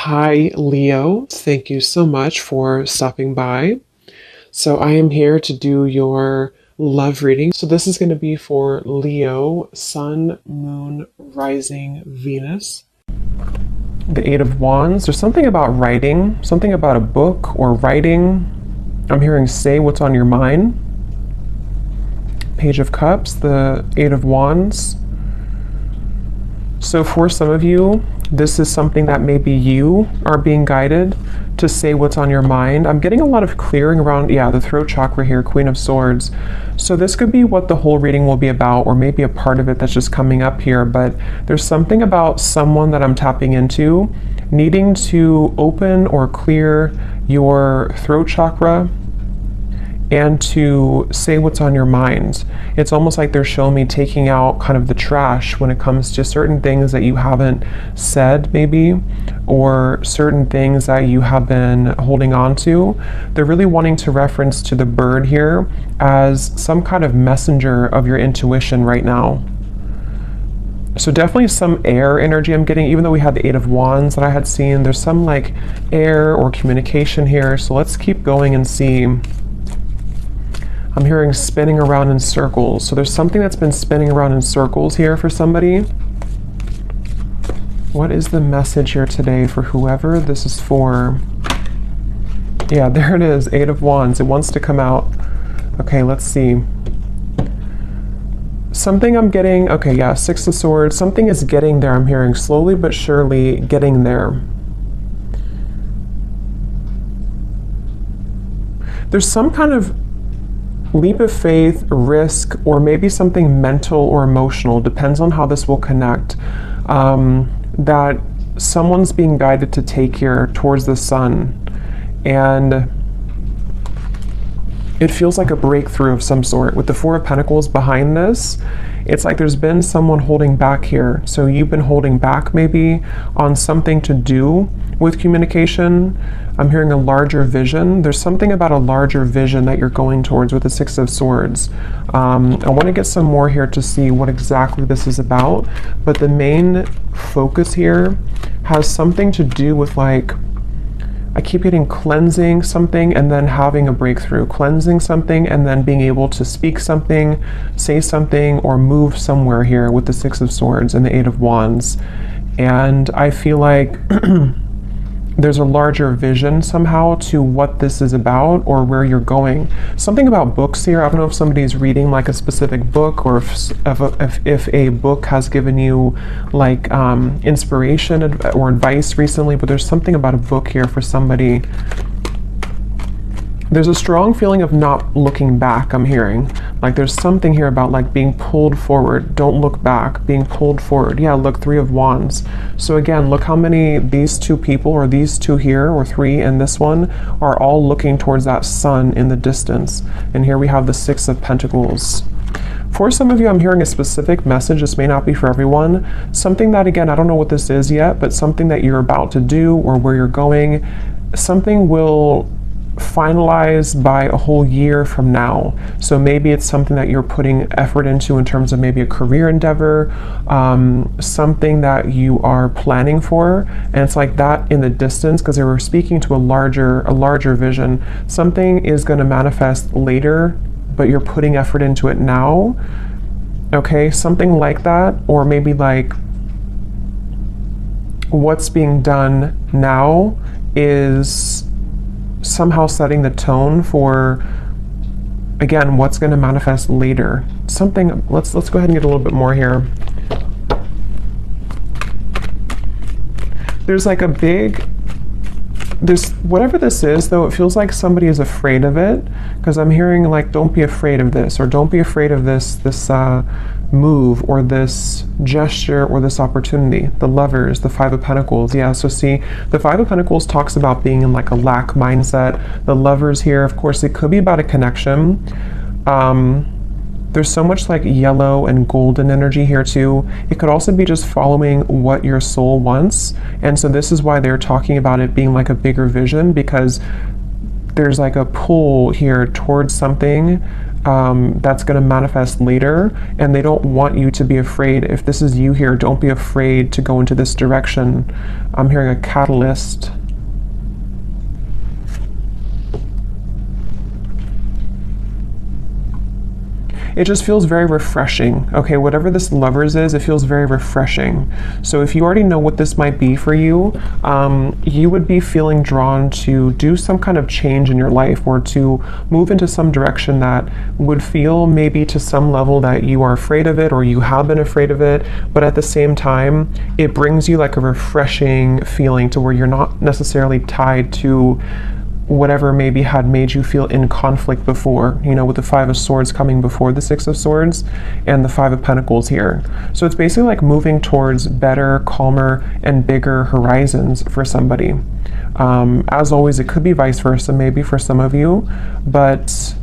Hi, Leo. Thank you so much for stopping by. So, I am here to do your love reading. So, this is going to be for Leo, Sun, Moon, Rising, Venus. The Eight of Wands. There's something about writing, something about a book or writing. I'm hearing say what's on your mind. Page of Cups, the Eight of Wands. So for some of you, this is something that maybe you are being guided to say what's on your mind. I'm getting a lot of clearing around, the throat chakra here, Queen of Swords. So this could be what the whole reading will be about, or maybe a part of it that's just coming up here. But there's something about someone that I'm tapping into, needing to open or clear your throat chakra and to say what's on your mind. It's almost like they're showing me taking out kind of the trash when it comes to certain things that you haven't said maybe, or certain things that you have been holding on to. They're really wanting to reference to the bird here as some kind of messenger of your intuition right now. So definitely some air energy I'm getting, even though we had the Eight of Wands that I had seen, there's some like air or communication here. So let's keep going and see. I'm hearing spinning around in circles. So there's something that's been spinning around in circles here for somebody. What is the message here today for whoever this is for? Yeah, there it is, Eight of Wands. It wants to come out. Okay, let's see. Something I'm getting, okay, yeah, Six of Swords. Something is getting there, I'm hearing, slowly but surely getting there. There's some kind of leap of faith, risk, or maybe something mental or emotional, depends on how this will connect, that someone's being guided to take here towards the sun. And it feels like a breakthrough of some sort. With the Four of Pentacles behind this, it's like there's been someone holding back here. So you've been holding back maybe on something to do with communication. I'm hearing a larger vision. There's something about a larger vision that you're going towards with the Six of Swords. I want to get some more here to see what exactly this is about. But the main focus here has something to do with, like, I keep getting cleansing something and then having a breakthrough, cleansing something and then being able to speak something, say something, or move somewhere here with the Six of Swords and the Eight of Wands. And I feel like there's a larger vision somehow to what this is about or where you're going. Something about books here. I don't know if somebody's reading like a specific book, or if a book has given you like inspiration or advice recently, but there's something about a book here for somebody. There's a strong feeling of not looking back, I'm hearing. Like there's something here about like being pulled forward. Don't look back, being pulled forward. Yeah, look, Three of Wands. So again, look how many these two people, or these two here, or three in this one, are all looking towards that sun in the distance. And here we have the Six of Pentacles. For some of you, I'm hearing a specific message. This may not be for everyone. Something that, again, I don't know what this is yet, but something that you're about to do or where you're going, something will finalized by a whole year from now. So maybe it's something that you're putting effort into in terms of maybe a career endeavor, something that you are planning for, and it's like that in the distance, because they were speaking to a larger vision. Something is going to manifest later, but you're putting effort into it now. Okay, something like that, or maybe like what's being done now is somehow setting the tone for, again, what's going to manifest later. Something, let's go ahead and get a little bit more here. There's like a big, there's whatever this is though, it feels like somebody is afraid of it, because I'm hearing like, don't be afraid of this, or don't be afraid of this move or this gesture or this opportunity. The Lovers, the Five of Pentacles. Yeah, so see, the Five of Pentacles talks about being in like a lack mindset. The Lovers here, of course, it could be about a connection. There's so much like yellow and golden energy here too. It could also be just following what your soul wants. And so this is why they're talking about it being like a bigger vision, because there's like a pull here towards something that's going to manifest later, and they don't want you to be afraid. If this is you here, don't be afraid to go into this direction. I'm hearing a catalyst. It just feels very refreshing. Okay, whatever this Lovers is, it feels very refreshing. So if you already know what this might be for you, you would be feeling drawn to do some kind of change in your life, or to move into some direction that would feel maybe to some level that you are afraid of it, or you have been afraid of it, but at the same time, it brings you like a refreshing feeling to where you're not necessarily tied to whatever maybe had made you feel in conflict before, you know, with the Five of Swords coming before the Six of Swords and the Five of Pentacles here. So it's basically like moving towards better, calmer, and bigger horizons for somebody. As always, it could be vice versa, maybe for some of you, but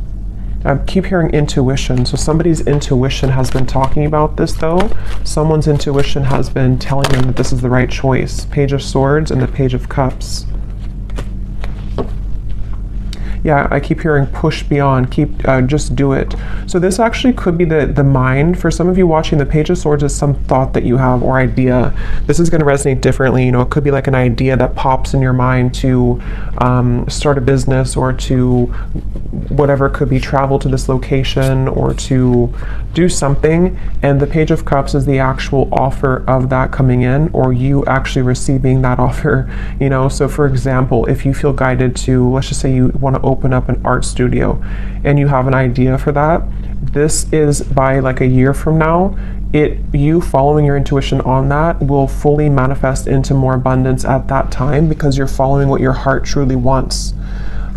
I keep hearing intuition. So somebody's intuition has been talking about this though. Someone's intuition has been telling them that this is the right choice. Page of Swords and the Page of Cups. Yeah, I keep hearing push beyond, just do it. So this actually could be the mind. For some of you watching, the Page of Swords is some thought that you have or idea. This is going to resonate differently. You know, it could be like an idea that pops in your mind to start a business, or to whatever, it could be travel to this location, or to do something. And the Page of Cups is the actual offer of that coming in, or you actually receiving that offer, you know. So for example, if you feel guided to, let's just say you want to open up an art studio and you have an idea for that, this is by like a year from now, you following your intuition on that will fully manifest into more abundance at that time, because you're following what your heart truly wants.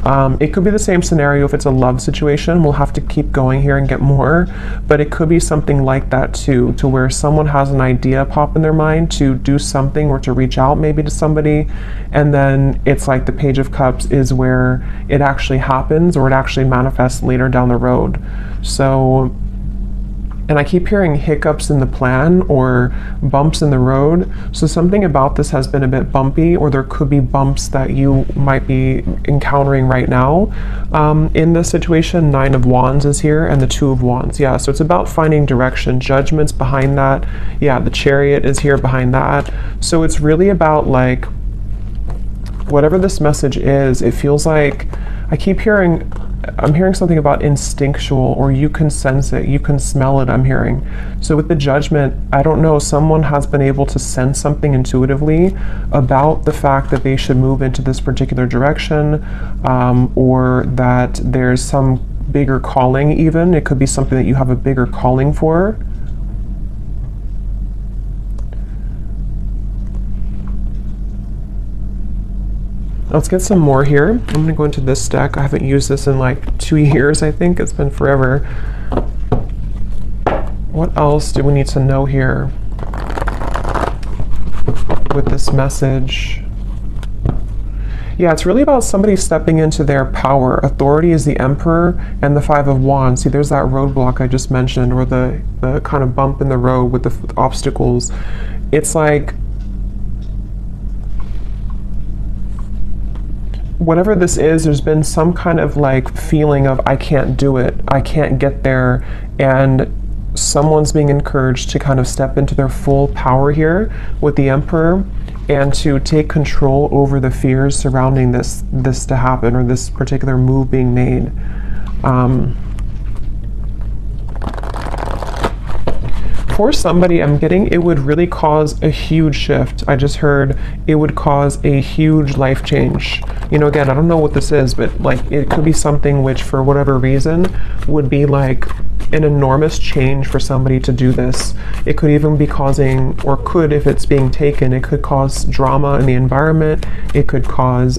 It could be the same scenario if it's a love situation. We'll have to keep going here and get more, but it could be something like that too, to where someone has an idea pop in their mind to do something, or to reach out maybe to somebody, and then it's like the Page of Cups is where it actually happens, or it actually manifests later down the road. So, and I keep hearing hiccups in the plan or bumps in the road. So something about this has been a bit bumpy, or there could be bumps that you might be encountering right now. In this situation, Nine of Wands is here and the Two of Wands. Yeah, so it's about finding direction. Judgment's behind that. Yeah, the Chariot is here behind that. So it's really about like, whatever this message is, it feels like, I'm hearing something about instinctual, or you can sense it, you can smell it, I'm hearing. So with the Judgment, I don't know, someone has been able to sense something intuitively about the fact that they should move into this particular direction, or that there's some bigger calling even. It could be something that you have a bigger calling for. Let's get some more here. I'm going to go into this deck. I haven't used this in like 2 years, I think. It's been forever. What else do we need to know here with this message? Yeah, it's really about somebody stepping into their power. Authority is the Emperor and the Five of Wands. See, there's that roadblock I just mentioned, or the kind of bump in the road with the obstacles. It's like, whatever this is, there's been some kind of like feeling of, I can't do it, I can't get there, and someone's being encouraged to kind of step into their full power here with the Emperor, and to take control over the fears surrounding this to happen, or this particular move being made. For somebody, I'm getting it would really cause a huge shift. I just heard it would cause a huge life change. You know, again, I don't know what this is, but like it could be something which for whatever reason would be like an enormous change for somebody to do this. It could even be causing, or could, if it's being taken, it could cause drama in the environment. It could cause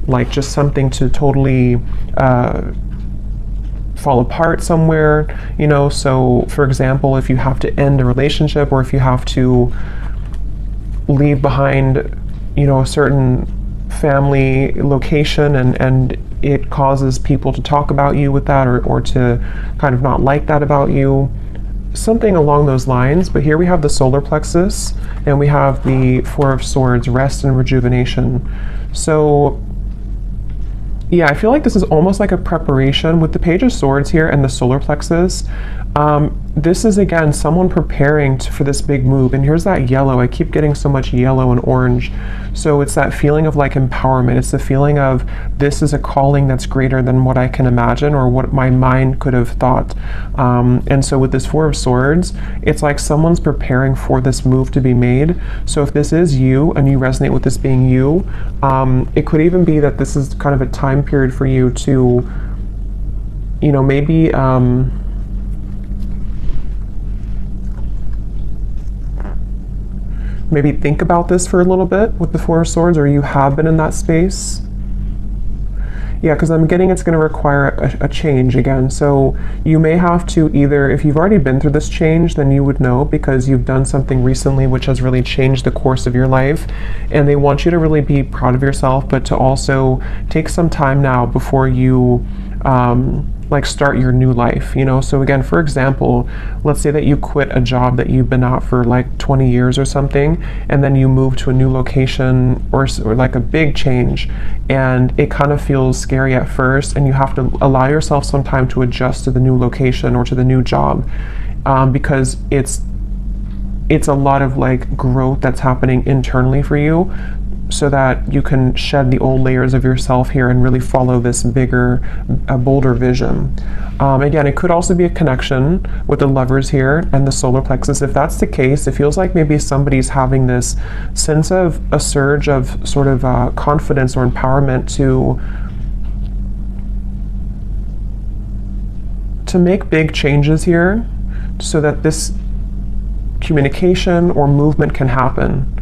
like just something to totally fall apart somewhere, you know. So for example, if you have to end a relationship, or if you have to leave behind, you know, a certain family location, and it causes people to talk about you with that, or to kind of not like that about you, something along those lines. But here we have the solar plexus, and we have the Four of Swords, rest and rejuvenation. So Yeah, I feel like this is almost like a preparation with the Page of Swords here and the solar plexus. This is, again, someone preparing for this big move. And here's that yellow. I keep getting so much yellow and orange. So it's that feeling of like empowerment. It's the feeling of this is a calling that's greater than what I can imagine or what my mind could have thought. And so with this Four of Swords, it's like someone's preparing for this move to be made. So if this is you and you resonate with this being you, it could even be that this is kind of a time period for you to, you know, maybe maybe think about this for a little bit with the Four of Swords, or you have been in that space. Yeah, because I'm getting it's going to require a change again. So you may have to either, if you've already been through this change, then you would know because you've done something recently which has really changed the course of your life. And they want you to really be proud of yourself, but to also take some time now before you like start your new life, you know? So again, for example, let's say that you quit a job that you've been at for like 20 years or something, and then you move to a new location or like a big change, and it kind of feels scary at first, and you have to allow yourself some time to adjust to the new location or to the new job, because it's a lot of like growth that's happening internally for you, so that you can shed the old layers of yourself here and really follow this bigger, bolder vision. Again, it could also be a connection with the Lovers here and the solar plexus. If that's the case, it feels like maybe somebody's having this sense of a surge of sort of confidence or empowerment to make big changes here so that this communication or movement can happen.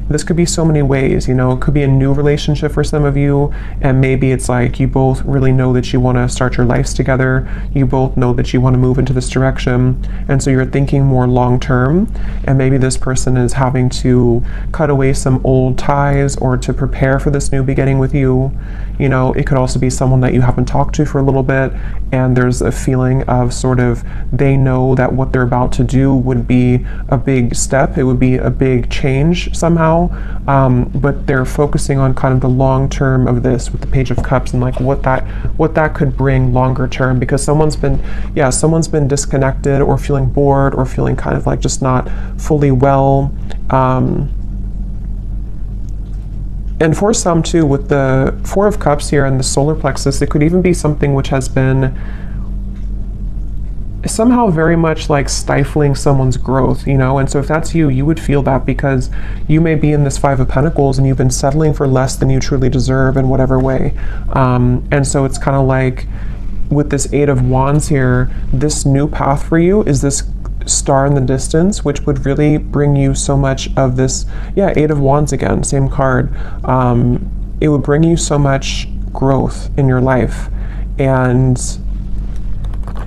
This could be so many ways, you know, it could be a new relationship for some of you, and maybe it's like you both really know that you want to start your lives together, you both know that you want to move into this direction, and so you're thinking more long term, and maybe this person is having to cut away some old ties or to prepare for this new beginning with you. You know, it could also be someone that you haven't talked to for a little bit, and there's a feeling of sort of they know that what they're about to do would be a big step, it would be a big change somehow, but they're focusing on kind of the long term of this with the Page of Cups and like what that could bring longer term, because someone's been disconnected or feeling bored or feeling kind of like just not fully well. And for some too, with the Four of Cups here and the solar plexus, it could even be something which has been somehow very much like stifling someone's growth, you know? And so if that's you, you would feel that because you may be in this Five of Pentacles and you've been settling for less than you truly deserve in whatever way. And so it's kind of like with this Eight of Wands here, this new path for you is this star in the distance, which would really bring you so much of this, Eight of Wands again, same card. It would bring you so much growth in your life. And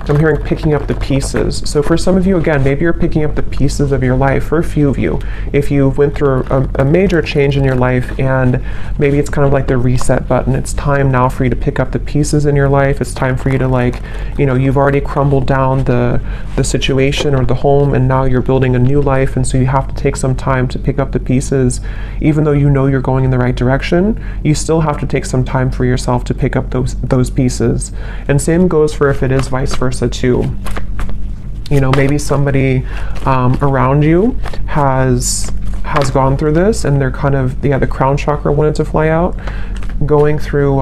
I'm hearing picking up the pieces. So for some of you, again, maybe you're picking up the pieces of your life. For a few of you, if you went through a major change in your life and maybe it's kind of like the reset button, it's time now for you to pick up the pieces in your life. It's time for you to, like, you know, you've already crumbled down the situation or the home, and now you're building a new life, and so you have to take some time to pick up the pieces. Even though you know you're going in the right direction, you still have to take some time for yourself to pick up those pieces. And same goes for if it is vice versa too. You know, maybe somebody around you has gone through this, and they're kind of, the crown chakra wanted to fly out, going through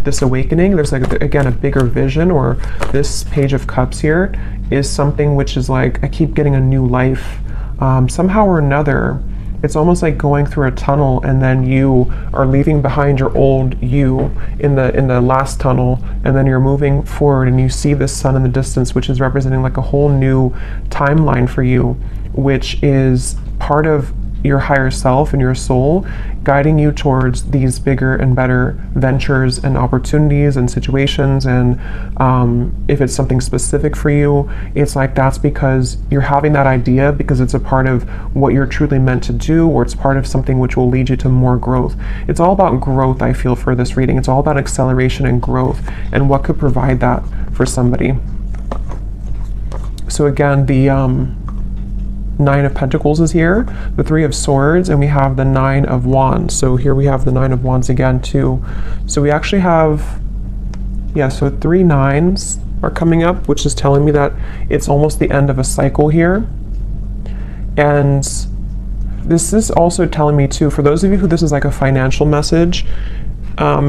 this awakening. There's like, again, a bigger vision, or this Page of Cups here is something which is like, I keep getting a new life somehow or another. It's almost like going through a tunnel, and then you are leaving behind your old you in the last tunnel, and then you're moving forward and you see this sun in the distance, which is representing like a whole new timeline for you, which is part of your higher self and your soul guiding you towards these bigger and better ventures and opportunities and situations. And if it's something specific for you, it's like that's because you're having that idea because it's a part of what you're truly meant to do, or it's part of something which will lead you to more growth. It's all about growth, I feel, for this reading. It's all about acceleration and growth and what could provide that for somebody. So again, the Nine of Pentacles is here, the Three of Swords, and we have the Nine of Wands. So here we have the Nine of Wands again too. So we actually have Yeah, so 3 9s are coming up, which is telling me that it's almost the end of a cycle here. And this is also telling me too, for those of you who this is like a financial message,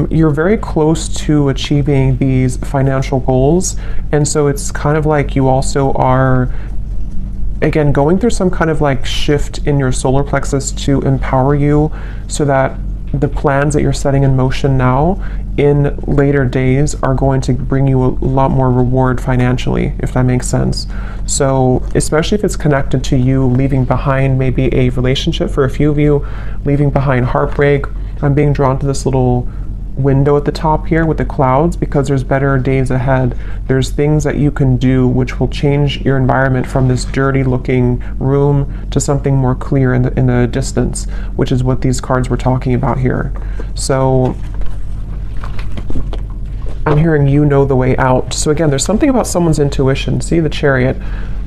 you're very close to achieving these financial goals. And so it's kind of like you also are, again, going through some kind of like shift in your solar plexus to empower you so that the plans that you're setting in motion now in later days are going to bring you a lot more reward financially, if that makes sense. So especially if it's connected to you leaving behind maybe a relationship, for a few of you, leaving behind heartbreak. I'm being drawn to this little window at the top here with the clouds because there's better days ahead. There's things that you can do which will change your environment from this dirty looking room to something more clear in the distance, which is what these cards were talking about here. So I'm hearing you know the way out. So again, there's something about someone's intuition. See the Chariot.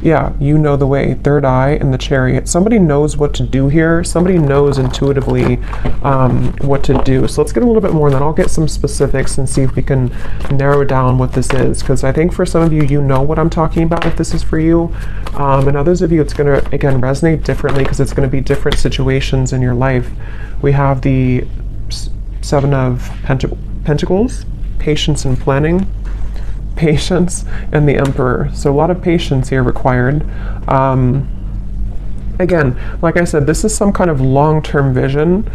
Yeah, you know the way. Third eye and the Chariot. Somebody knows what to do here. Somebody knows intuitively what to do. So let's get a little bit more, and then I'll get some specifics and see if we can narrow down what this is. Because I think for some of you, you know what I'm talking about if this is for you. And others of you, it's going to, again, resonate differently because it's going to be different situations in your life. We have the Seven of Pentacles, patience and planning, patience, and the Emperor. So a lot of patience here required. Again, like I said, this is some kind of long-term vision,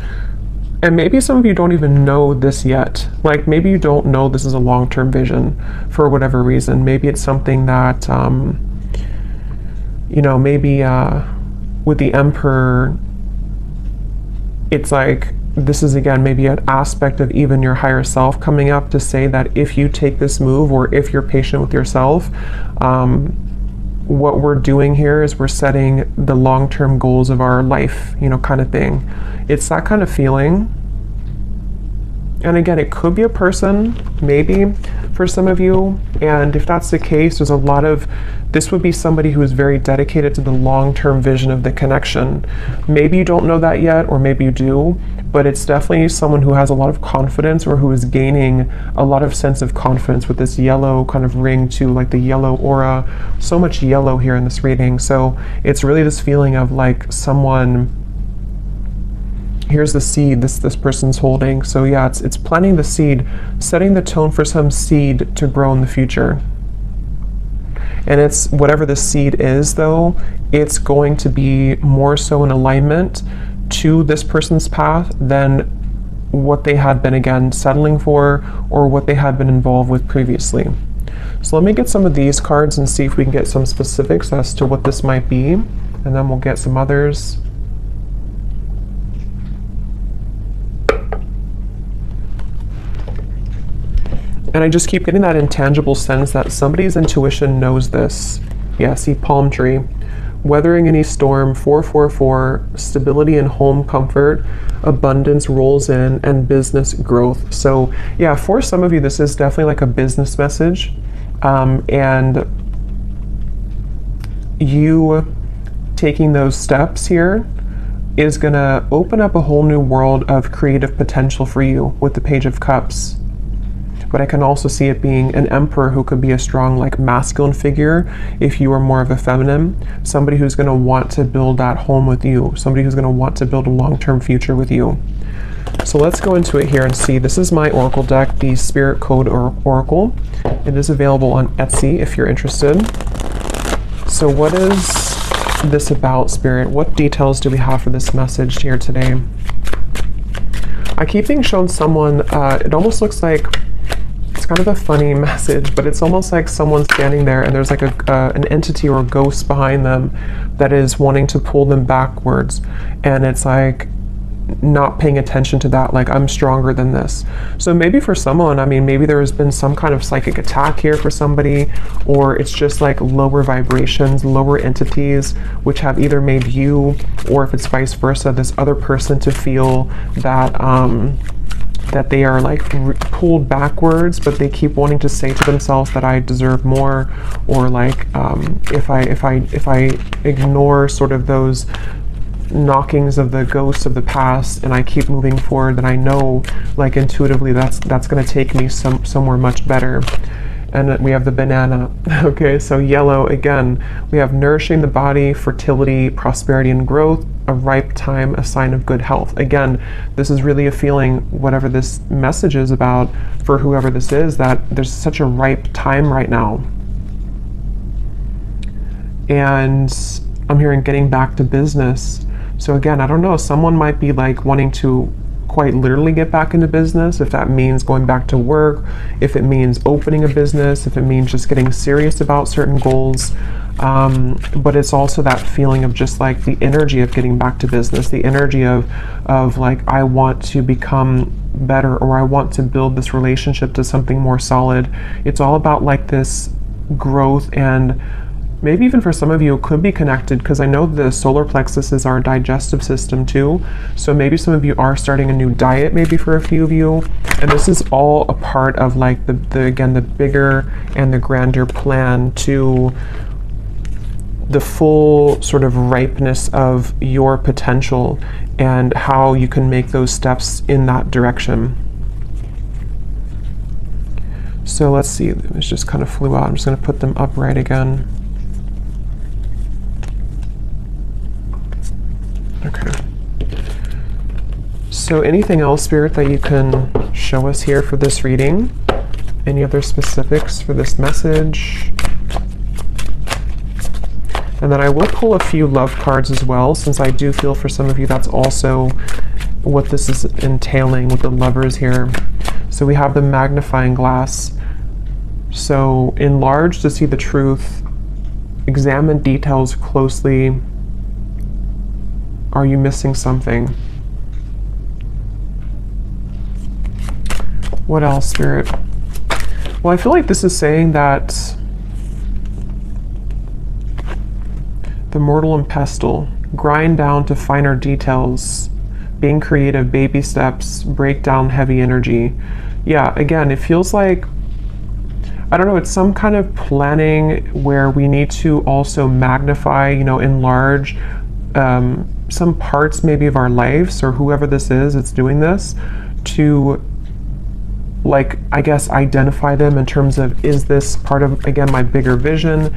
and maybe some of you don't even know this yet. Like maybe you don't know this is a long-term vision for whatever reason. Maybe it's something that you know, maybe with the Emperor, it's like this is, again, maybe an aspect of even your higher self coming up to say that if you take this move, or if you're patient with yourself, what we're doing here is we're setting the long-term goals of our life, you know, kind of thing. It's that kind of feeling. And again, it could be a person, maybe, for some of you. And if that's the case, there's a lot of, this would be somebody who is very dedicated to the long-term vision of the connection. Maybe you don't know that yet, or maybe you do, but it's definitely someone who has a lot of confidence, or who is gaining a lot of sense of confidence with this yellow kind of ring too, like the yellow aura. So much yellow here in this reading. So it's really this feeling of like someone, here's the seed this person's holding. So yeah, it's planting the seed, setting the tone for some seed to grow in the future. And it's whatever the seed is, though, it's going to be more so in alignment to this person's path than what they had been, again, settling for, or what they had been involved with previously. So let me get some of these cards and see if we can get some specifics as to what this might be, and then we'll get some others. And I just keep getting that intangible sense that somebody's intuition knows this. Yeah, see, palm tree. Weathering any storm, 444, stability and home comfort, abundance rolls in, and business growth. So yeah, for some of you, this is definitely like a business message. And you taking those steps here is gonna open up a whole new world of creative potential for you with the Page of Cups. But I can also see it being an Emperor who could be a strong, like, masculine figure if you are more of a feminine. Somebody who's going to want to build that home with you. Somebody who's going to want to build a long-term future with you. So let's go into it here and see. This is my Oracle deck, the Spirit Code Oracle. It is available on Etsy if you're interested. So what is this about, Spirit? What details do we have for this message here today? I keep being shown someone, it almost looks like, it's kind of a funny message, but it's almost like someone standing there and there's like an entity or a ghost behind them that is wanting to pull them backwards. And it's like not paying attention to that, like, I'm stronger than this. So maybe for someone, I mean, maybe there has been some kind of psychic attack here for somebody, or it's just like lower vibrations, lower entities, which have either made you, or if it's vice versa, this other person to feel that that they are like pulled backwards, but they keep wanting to say to themselves that I deserve more, or like if I ignore sort of those knockings of the ghosts of the past, and I keep moving forward, then I know, like, intuitively that's going to take me somewhere much better. And we have the banana. Okay, so yellow, again, we have nourishing the body, fertility, prosperity and growth, a ripe time, a sign of good health. Again, this is really a feeling, whatever this message is about for whoever this is, that there's such a ripe time right now. And I'm hearing getting back to business. So again, I don't know, someone might be like wanting to quite literally get back into business, if that means going back to work, if it means opening a business, if it means just getting serious about certain goals. But it's also that feeling of just like the energy of getting back to business, the energy of like, I want to become better, or I want to build this relationship to something more solid. It's all about like this growth, and maybe even for some of you it could be connected, because I know the solar plexus is our digestive system too. So maybe some of you are starting a new diet, maybe for a few of you. And this is all a part of like the bigger and the grander plan to the full sort of ripeness of your potential and how you can make those steps in that direction. So let's see, it just kind of flew out. I'm just going to put them upright again. Okay. So anything else, Spirit, that you can show us here for this reading? Any other specifics for this message? And then I will pull a few love cards as well, since I do feel for some of you that's also what this is entailing with the lovers here. So we have the magnifying glass. So enlarge to see the truth. Examine details closely. Are you missing something? What else, Spirit? Well, I feel like this is saying that the mortal and pestle, grind down to finer details, being creative, baby steps, break down heavy energy. Yeah, again, it feels like, I don't know, it's some kind of planning where we need to also magnify, enlarge some parts maybe of our lives, or whoever this is that's doing this, to, like, I guess identify them in terms of, is this part of, again, my bigger vision?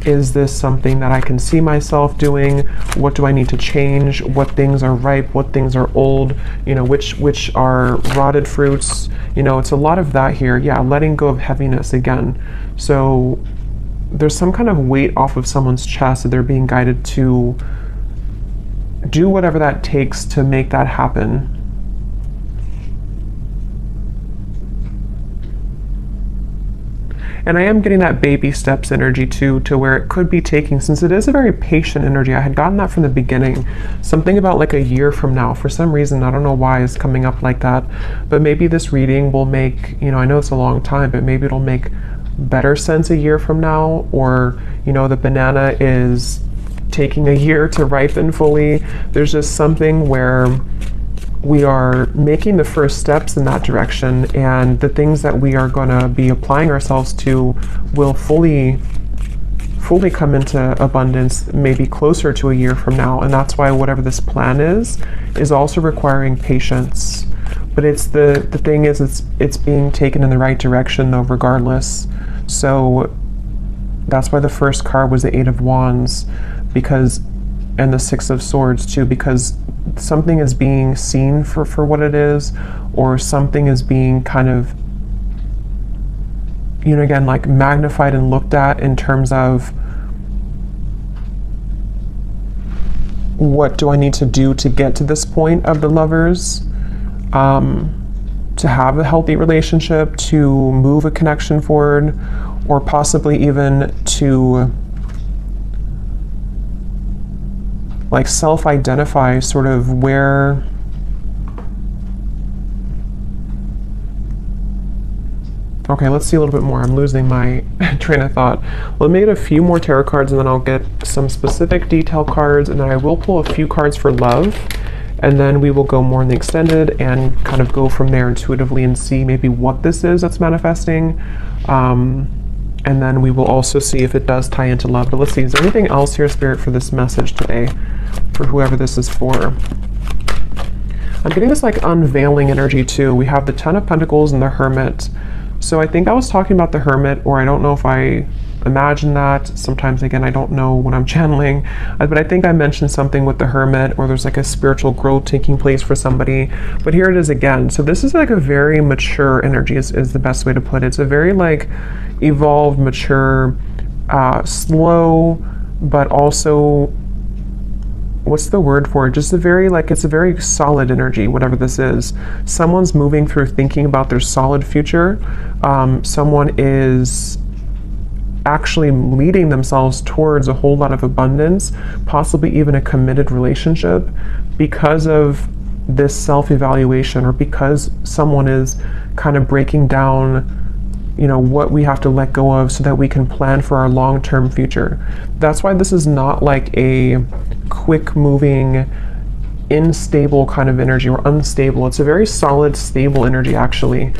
Is this something that I can see myself doing? What do I need to change? What things are ripe? What things are old? Which are rotted fruits? It's a lot of that here. Yeah, letting go of heaviness again. So there's some kind of weight off of someone's chest that they're being guided to do whatever that takes to make that happen. And I am getting that baby steps energy too, to where it could be taking, since it is a very patient energy. I had gotten that from the beginning. Something about like a year from now. For some reason, I don't know why it's coming up like that. But maybe this reading will make, I know it's a long time, but maybe it'll make better sense a year from now. Or, the banana is taking a year to ripen fully. There's just something where we are making the first steps in that direction, and the things that we are going to be applying ourselves to will fully come into abundance maybe closer to a year from now. And that's why whatever this plan is also requiring patience. But it's the thing is, it's being taken in the right direction though, regardless. So that's why the first card was the Eight of Wands, and the Six of Swords too, because something is being seen for what it is, or something is being kind of, again, like magnified and looked at in terms of, what do I need to do to get to this point of the lovers, to have a healthy relationship, to move a connection forward, or possibly even to like self-identify sort of where okay, let's see a little bit more. I'm losing my train of thought. Let me get a few more tarot cards, and then I'll get some specific detail cards, and then I will pull a few cards for love, and then we will go more in the extended and kind of go from there intuitively and see maybe what this is that's manifesting. And then we will also see if it does tie into love. But let's see, is there anything else here, Spirit, for this message today? for whoever this is for. I'm getting this like unveiling energy too. We have the Ten of Pentacles and the Hermit. So I think I was talking about the Hermit, or I don't know if I imagined that. Sometimes, again, I don't know when I'm channeling, but I think I mentioned something with the Hermit, or there's like a spiritual growth taking place for somebody. But here it is again. So this is like a very mature energy is the best way to put it. It's a very like evolved, mature, slow, but also, what's the word for it? Just a very like, it's a very solid energy, whatever this is. Someone's moving through thinking about their solid future. Someone is actually leading themselves towards a whole lot of abundance, possibly even a committed relationship, because of this self-evaluation, or because someone is kind of breaking down, you know, what we have to let go of so that we can plan for our long-term future. That's why this is not like a quick moving, unstable kind of energy, or unstable. It's a very solid, stable energy actually.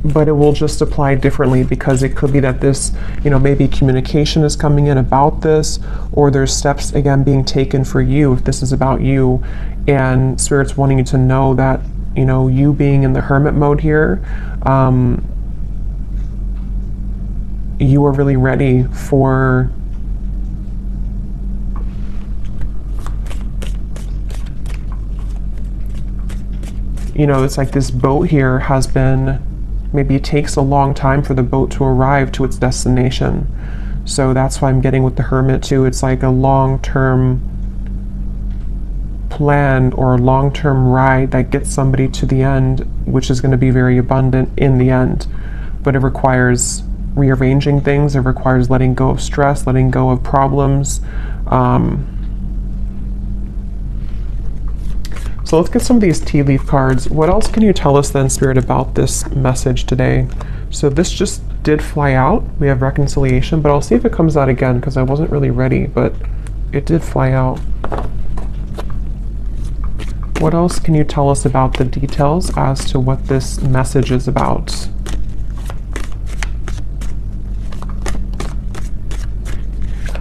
But it will just apply differently, because it could be that this, you know, maybe communication is coming in about this, or there's steps again being taken for you if this is about you, and Spirit's wanting you to know that, you know, you being in the Hermit mode here, you are really ready for you know, it's like this boat here has been, maybe it takes a long time for the boat to arrive to its destination. So that's why I'm getting with the Hermit too. It's like a long-term plan, or a long-term ride that gets somebody to the end, which is going to be very abundant in the end. But it requires rearranging things. It requires letting go of stress, letting go of problems. So let's get some of these tea leaf cards. What else can you tell us then, Spirit, about this message today? So this just did fly out. We have reconciliation, but I'll see if it comes out again, because I wasn't really ready, but it did fly out. What else can you tell us about the details as to what this message is about?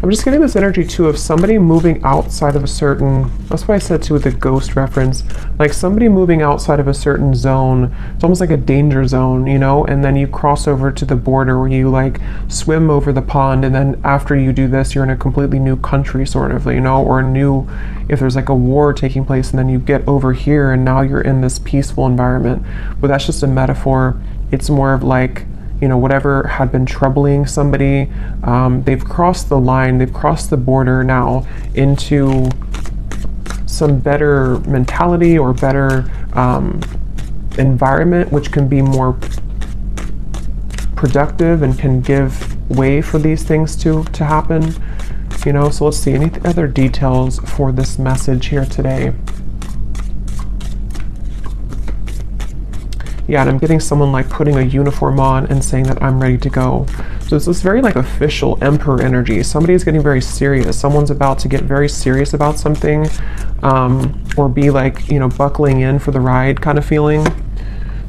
I'm just getting this energy too of somebody moving outside of a certain, that's why I said too with the ghost reference, like somebody moving outside of a certain zone. It's almost like a danger zone, you know, and then you cross over to the border, where you like swim over the pond, and then after you do this, you're in a completely new country sort of, you know, or a new, if there's like a war taking place, and then you get over here and now you're in this peaceful environment. But that's just a metaphor. It's more of like, you know, whatever had been troubling somebody, they've crossed the line, they've crossed the border now into some better mentality, or better environment, which can be more productive and can give way for these things to happen, you know. So let's see, any other details for this message here today? Yeah, and I'm getting someone like putting a uniform on and saying that I'm ready to go. So it's this very like official emperor energy. Somebody is getting very serious. Someone's about to get very serious about something, or be like, you know, buckling in for the ride kind of feeling.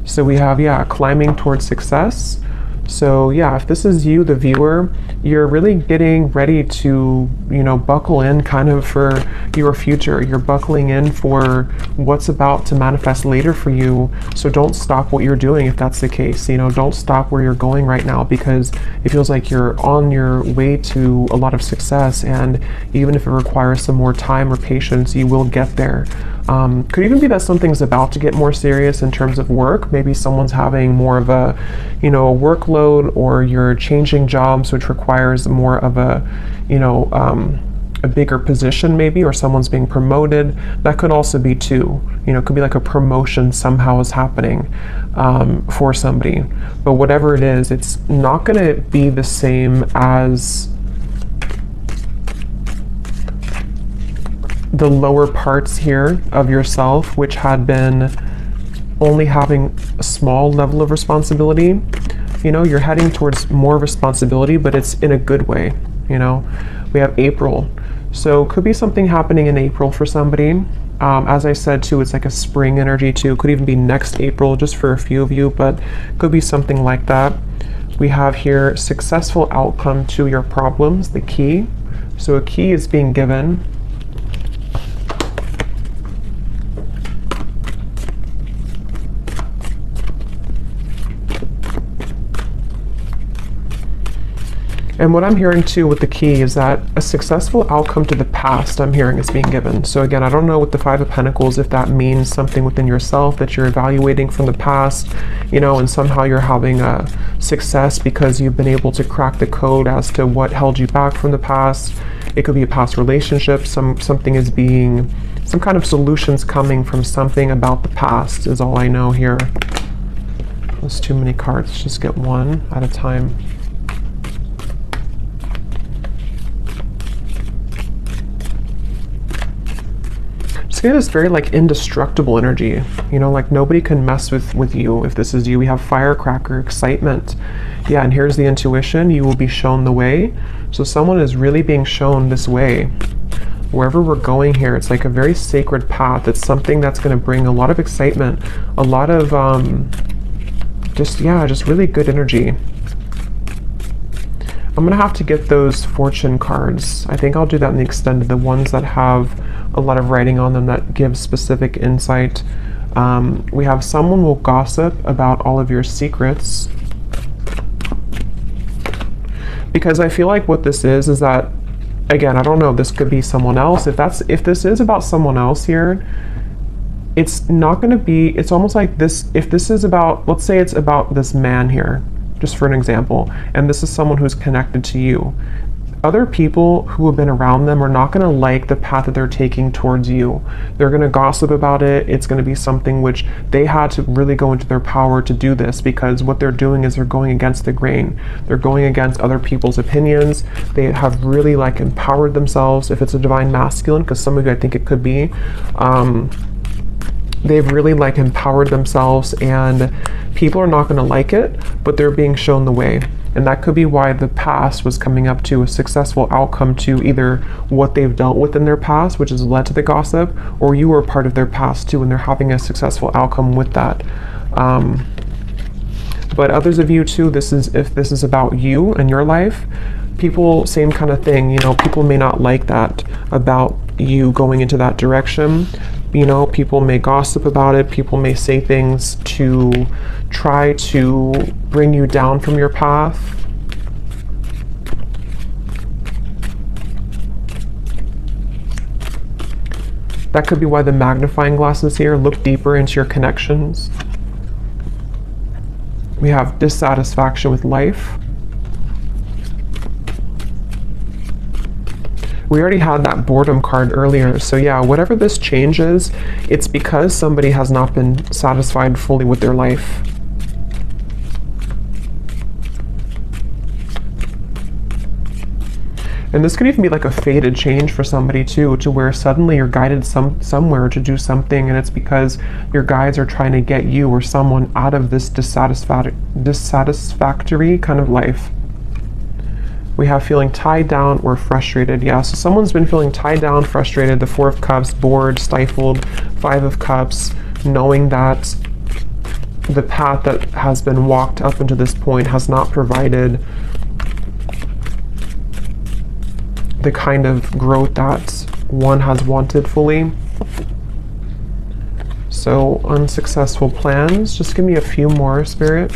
So we have, yeah, climbing towards success. So yeah, if this is you, the viewer, you're really getting ready to, you know, buckle in kind of for your future. You're buckling in for what's about to manifest later for you. So don't stop what you're doing if that's the case. You know, don't stop where you're going right now, because it feels like you're on your way to a lot of success. And even if it requires some more time or patience, you will get there. Could even be that something's about to get more serious in terms of work. Maybe someone's having more of a, you know, a workload, or you're changing jobs, which requires more of a, you know, a bigger position maybe, or someone's being promoted. That could also be too, you know, it could be like a promotion somehow is happening for somebody. But whatever it is, it's not going to be the same as the lower parts here of yourself, which had been only having a small level of responsibility. You know, you're heading towards more responsibility, but it's in a good way. You know, we have April, so could be something happening in April for somebody. As I said too, it's like a spring energy too. Could even be next April, just for a few of you, but could be something like that. We have here successful outcome to your problems, the key. So a key is being given. And what I'm hearing too with the key is that a successful outcome to the past, I'm hearing, is being given. So again, I don't know with the Five of Pentacles if that means something within yourself that you're evaluating from the past, you know, and somehow you're having a success because you've been able to crack the code as to what held you back from the past. It could be a past relationship, something is being, some kind of solutions coming from something about the past is all I know here. There's too many cards, let's just get one at a time. Just get this very like indestructible energy, you know, like nobody can mess with you if this is you. We have firecracker, excitement. Yeah, and here's the intuition, you will be shown the way. So someone is really being shown this way. Wherever we're going here, it's like a very sacred path. It's something that's going to bring a lot of excitement, a lot of just really good energy. I'm going to have to get those fortune cards. I think I'll do that in the extended, the ones that have a lot of writing on them that give specific insight. We have someone will gossip about all of your secrets. Because I feel like what this is that, again, I don't know, this could be someone else. If this is about someone else here, it's not going to be, it's almost like this, if this is about, let's say it's about this man here, just for an example, and this is someone who's connected to you. Other people who have been around them are not going to like the path that they're taking towards you. They're going to gossip about it. It's going to be something which they had to really go into their power to do this, because what they're doing is they're going against the grain. They're going against other people's opinions. They have really like empowered themselves. If it's a divine masculine, because some of you I think it could be, they've really like empowered themselves, and people are not going to like it, but they're being shown the way. And that could be why the past was coming up to a successful outcome to either what they've dealt with in their past, which has led to the gossip, or you were part of their past too, and they're having a successful outcome with that. But others of you too, if this is about you and your life, people, same kind of thing, you know, people may not like that about you going into that direction. You know, people may gossip about it. People may say things to try to bring you down from your path. That could be why the magnifying glass is here. Look deeper into your connections. We have dissatisfaction with life. We already had that boredom card earlier. So yeah, whatever this changes, it's because somebody has not been satisfied fully with their life. And this could even be like a fated change for somebody too, to where suddenly you're guided somewhere to do something, and it's because your guides are trying to get you or someone out of this dissatisfactory kind of life. We have feeling tied down or frustrated. Yeah, so someone's been feeling tied down, frustrated. The Four of Cups, bored, stifled. Five of Cups, knowing that the path that has been walked up until this point has not provided the kind of growth that one has wanted fully. So unsuccessful plans. Just give me a few more, Spirit.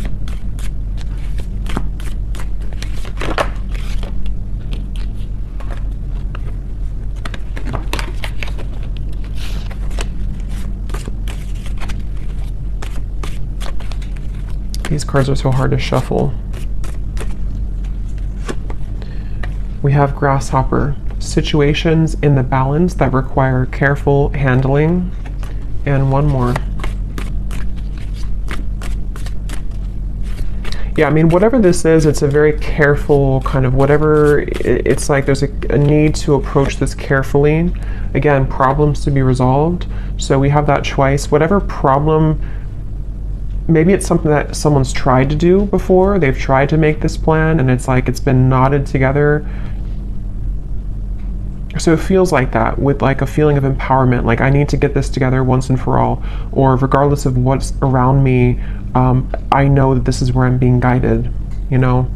These cards are so hard to shuffle. We have Grasshopper, situations in the balance that require careful handling, and one more. Yeah, I mean, whatever this is, it's a very careful kind of whatever, it's like there's a need to approach this carefully. Again, problems to be resolved. So we have that choice, whatever problem. Maybe it's something that someone's tried to do before. They've tried to make this plan and it's like it's been knotted together. So it feels like that, with like a feeling of empowerment, like I need to get this together once and for all, or regardless of what's around me, I know that this is where I'm being guided, you know.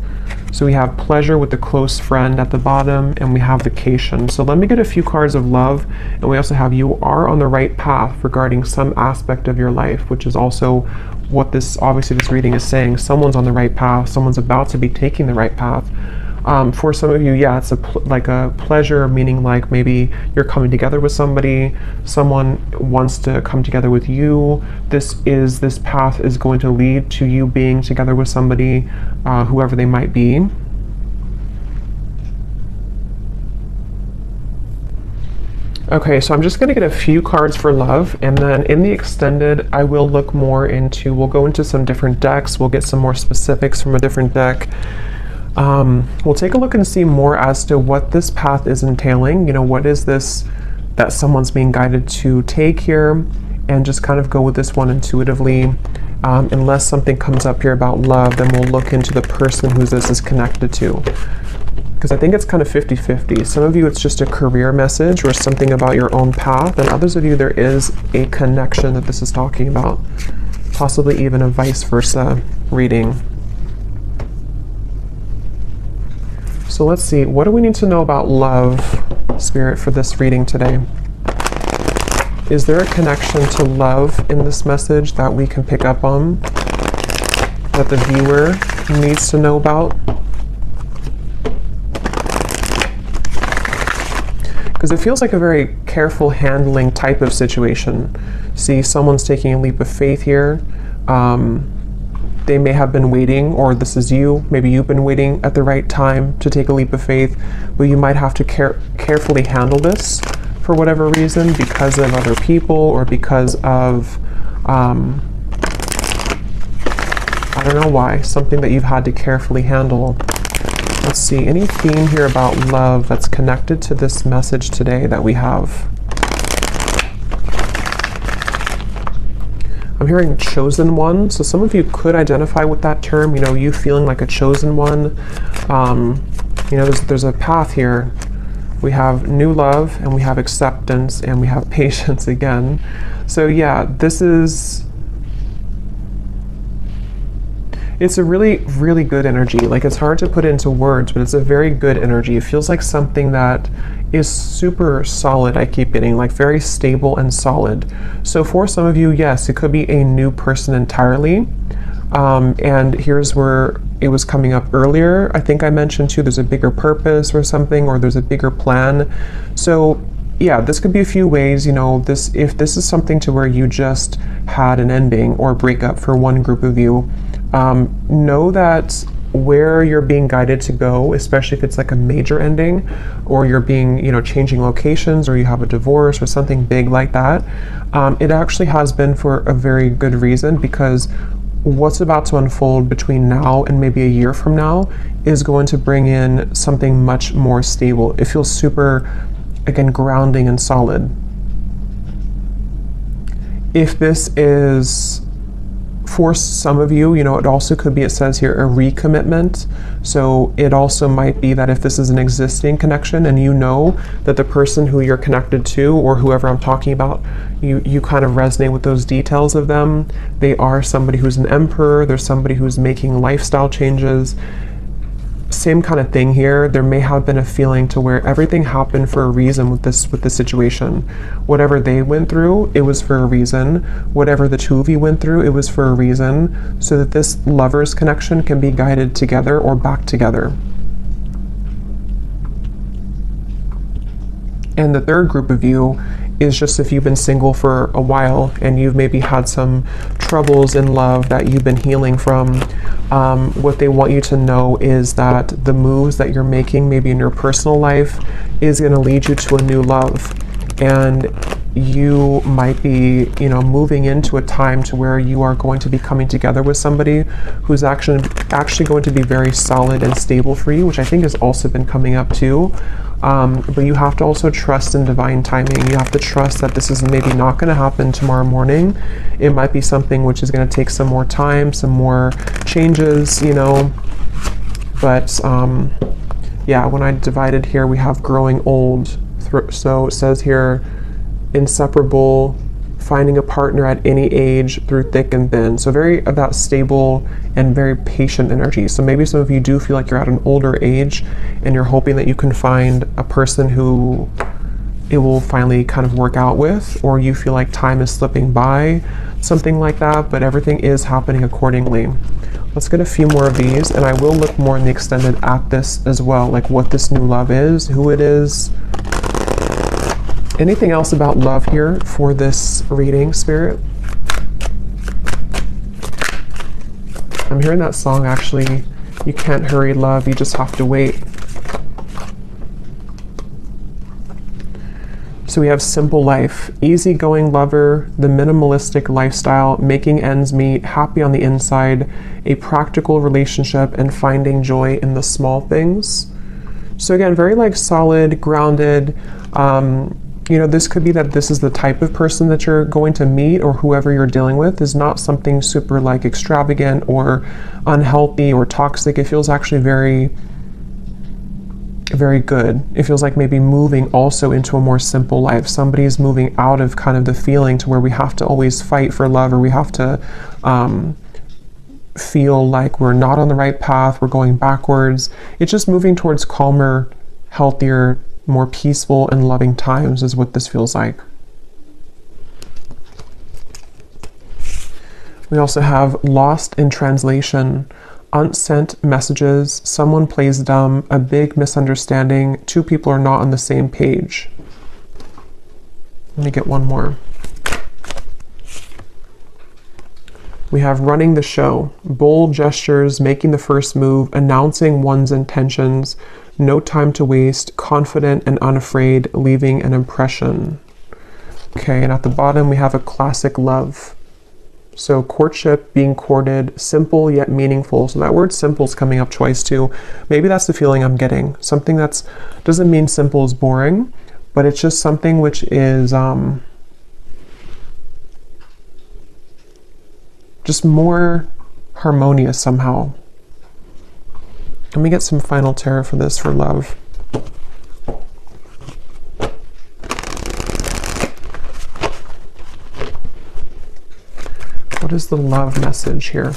So we have pleasure with the close friend at the bottom, and we have vacation. So let me get a few cards of love, and we also have you are on the right path regarding some aspect of your life, which is also what this, obviously this reading is saying. Someone's on the right path, someone's about to be taking the right path. For some of you, yeah, it's like a pleasure, meaning like maybe you're coming together with somebody, someone wants to come together with you. This path is going to lead to you being together with somebody, whoever they might be. Okay, so I'm just going to get a few cards for love, and then in the extended, I will look more into, we'll go into some different decks, we'll get some more specifics from a different deck. We'll take a look and see more as to what this path is entailing. You know, what is this that someone's being guided to take here, and just kind of go with this one intuitively. Unless something comes up here about love, then we'll look into the person who this is connected to. Because I think it's kind of 50-50. Some of you, it's just a career message or something about your own path, and others of you, there is a connection that this is talking about. Possibly even a vice versa reading. So let's see, what do we need to know about love, Spirit, for this reading today? Is there a connection to love in this message that we can pick up on, that the viewer needs to know about? Because it feels like a very careful handling type of situation. See, someone's taking a leap of faith here. They may have been waiting, or this is you, maybe you've been waiting at the right time to take a leap of faith, but you might have to carefully handle this for whatever reason, because of other people, or because of, I don't know why, something that you've had to carefully handle. Let's see, any theme here about love that's connected to this message today that we have? I'm hearing chosen one, so some of you could identify with that term, you know, you feeling like a chosen one. You know, there's a path here. We have new love, and we have acceptance, and we have patience again. So yeah, it's a really, really good energy. Like, it's hard to put into words, but it's a very good energy. It feels like something that is super solid, I keep getting, like very stable and solid. So for some of you, yes, it could be a new person entirely. And here's where it was coming up earlier. I think I mentioned too, there's a bigger purpose or something, or there's a bigger plan. So yeah, this could be a few ways, you know, if this is something to where you just had an ending or breakup for one group of you, know that where you're being guided to go, especially if it's like a major ending, or you're being, you know, changing locations, or you have a divorce or something big like that, it actually has been for a very good reason, because what's about to unfold between now and maybe a year from now is going to bring in something much more stable. It feels super, again, grounding and solid. If this is for some of you, you know, it also could be, it says here, a recommitment. So it also might be that if this is an existing connection and you know that the person who you're connected to, or whoever I'm talking about, you kind of resonate with those details of them. They are somebody who's an emperor, there's somebody who's making lifestyle changes. Same kind of thing here. There may have been a feeling to where everything happened for a reason with this situation. Whatever they went through, it was for a reason. Whatever the two of you went through, it was for a reason, so that this lover's connection can be guided together or back together. And the third group of you is just if you've been single for a while and you've maybe had some troubles in love that you've been healing from. What they want you to know is that the moves that you're making maybe in your personal life is going to lead you to a new love, and you might be, you know, moving into a time to where you are going to be coming together with somebody who's actually going to be very solid and stable for you, which I think has also been coming up too. But you have to also trust in divine timing. You have to trust that this is maybe not going to happen tomorrow morning. It might be something which is going to take some more time, some more changes, you know. But yeah, when I divided here, we have growing old. So it says here, inseparable finding a partner at any age through thick and thin. So very about stable and very patient energy. So maybe some of you do feel like you're at an older age and you're hoping that you can find a person who it will finally kind of work out with, or you feel like time is slipping by, something like that, but everything is happening accordingly. Let's get a few more of these, and I will look more in the extended at this as well, like what this new love is, who it is. Anything else about love here for this reading, Spirit? I'm hearing that song actually. You can't hurry love, you just have to wait. So we have simple life, easygoing lover, the minimalistic lifestyle, making ends meet, happy on the inside, a practical relationship, and finding joy in the small things. So again, very like solid, grounded. You know, this could be that this is the type of person that you're going to meet, or whoever you're dealing with is not something super like extravagant or unhealthy or toxic. It feels actually very good. It feels like maybe moving also into a more simple life. Somebody's moving out of kind of the feeling to where we have to always fight for love, or we have to feel like we're not on the right path, we're going backwards. It's just moving towards calmer, healthier, more peaceful and loving times is what this feels like. We also have lost in translation, unsent messages, someone plays dumb, a big misunderstanding, two people are not on the same page. Let me get one more. We have running the show, bold gestures, making the first move, announcing one's intentions, no time to waste, confident and unafraid, leaving an impression. Okay, and at the bottom we have a classic love. So courtship, being courted, simple yet meaningful. So that word simple is coming up twice too. Maybe that's the feeling I'm getting. Something that's, doesn't mean simple is boring, but it's just something which is just more harmonious somehow. Let me get some final tarot for this for love. What is the love message here?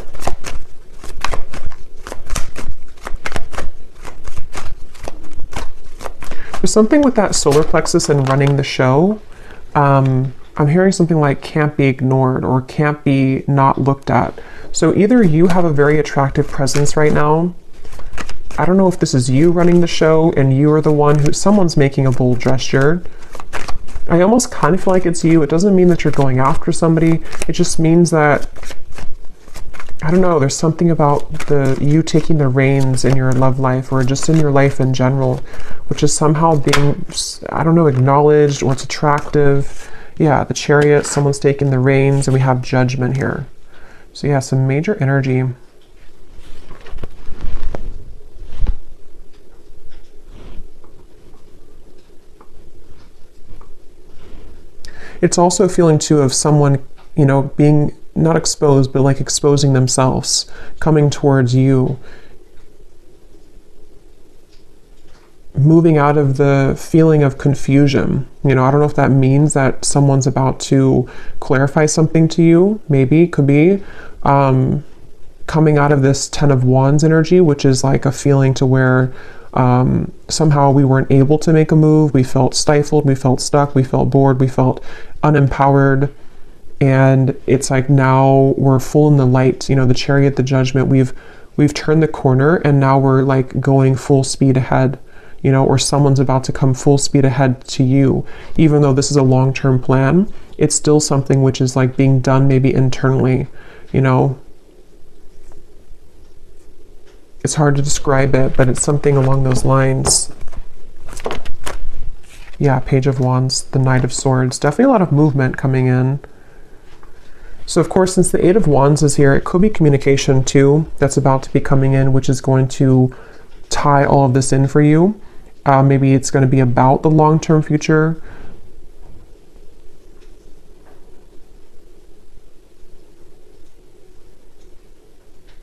There's something with that solar plexus and running the show. I'm hearing something like can't be ignored or can't be not looked at. So either you have a very attractive presence right now. I don't know if this is you running the show and you are the one who, someone's making a bold gesture. I almost kind of feel like it's you. It doesn't mean that you're going after somebody. It just means that, I don't know, there's something about you taking the reins in your love life or just in your life in general, which is somehow being, I don't know, acknowledged, or it's attractive. Yeah, the Chariot, someone's taking the reins, and we have Judgment here. So yeah, some major energy. It's also a feeling too of someone, you know, being not exposed, but like exposing themselves, coming towards you, moving out of the feeling of confusion. You know, I don't know if that means that someone's about to clarify something to you. Maybe, could be. Coming out of this Ten of Wands energy, which is like a feeling to where somehow we weren't able to make a move. We felt stifled, we felt stuck, we felt bored, we felt unempowered. And it's like now we're full in the light, you know, the Chariot, the Judgment, we've turned the corner, and now we're like going full speed ahead, you know, or someone's about to come full speed ahead to you. Even though this is a long-term plan, it's still something which is like being done maybe internally, you know. It's hard to describe it, but it's something along those lines. Yeah, Page of Wands, the Knight of Swords. Definitely a lot of movement coming in. So of course, since the Eight of Wands is here, it could be communication too that's about to be coming in, which is going to tie all of this in for you. Maybe it's going to be about the long-term future.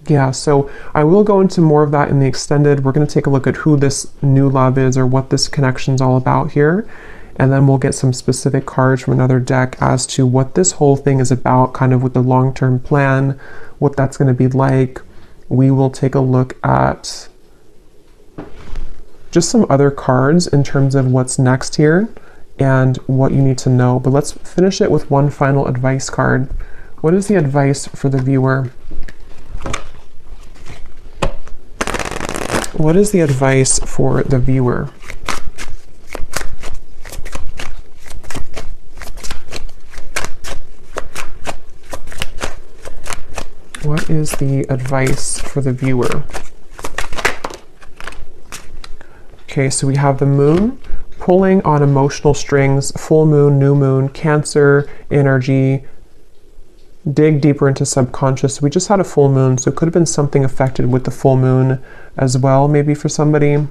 Yeah, so I will go into more of that in the extended. We're going to take a look at who this new love is, or what this connection is all about here. and then we'll get some specific cards from another deck as to what this whole thing is about, kind of with the long-term plan, what that's going to be like. We will take a look at just some other cards in terms of what's next here and what you need to know. But let's finish it with one final advice card. What is the advice for the viewer? What is the advice for the viewer? What is the advice for the viewer? Okay, so we have the moon pulling on emotional strings, full moon, new moon, Cancer energy, dig deeper into subconscious. We just had a full moon, so it could have been something affected with the full moon as well, maybe for somebody. And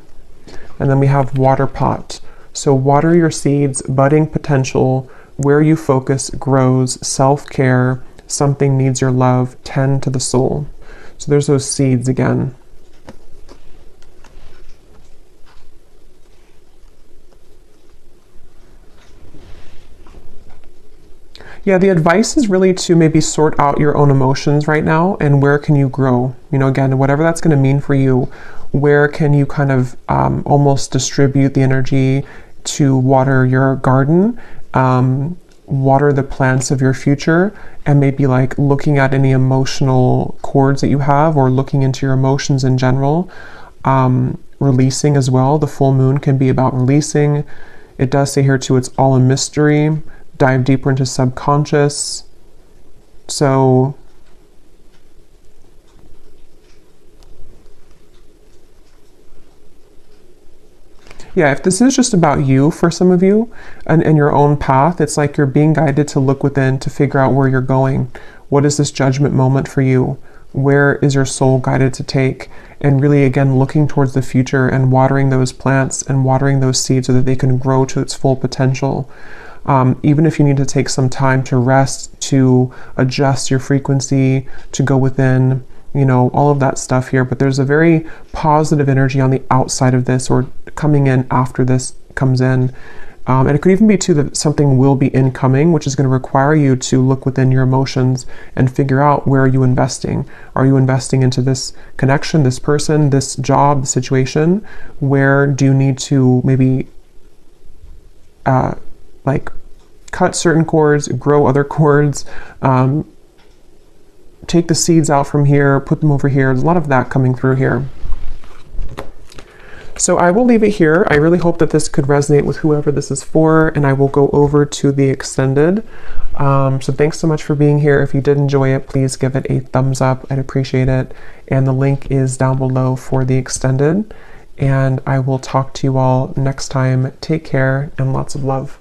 then we have water pot. So water your seeds, budding potential, where you focus grows, self-care, something needs your love, tend to the soul. So there's those seeds again. Yeah, the advice is really to maybe sort out your own emotions right now and where can you grow? You know, again, whatever that's going to mean for you, where can you kind of almost distribute the energy to water your garden, water the plants of your future, and maybe like looking at any emotional cords that you have or looking into your emotions in general. Releasing as well. The full moon can be about releasing. It does say here too, it's all a mystery. Dive deeper into subconscious. So yeah, if this is just about you for some of you and your own path, it's like you're being guided to look within to figure out where you're going. What is this judgment moment for you? Where is your soul guided to take? And really, again, looking towards the future and watering those plants and watering those seeds so that they can grow to its full potential. Even if you need to take some time to rest, to adjust your frequency, to go within, you know, all of that stuff here. But there's a very positive energy on the outside of this, or coming in after this comes in. And it could even be too that something will be incoming, which is going to require you to look within your emotions and figure out, where are you investing? Are you investing into this connection, this person, this job, the situation? Where do you need to maybe like cut certain cords, grow other cords, take the seeds out from here, put them over here? There's a lot of that coming through here. So I will leave it here. I really hope that this could resonate with whoever this is for, and I will go over to the extended. So thanks so much for being here. If you did enjoy it, please give it a thumbs up. I'd appreciate it. And the link is down below for the extended. And I will talk to you all next time. Take care and lots of love.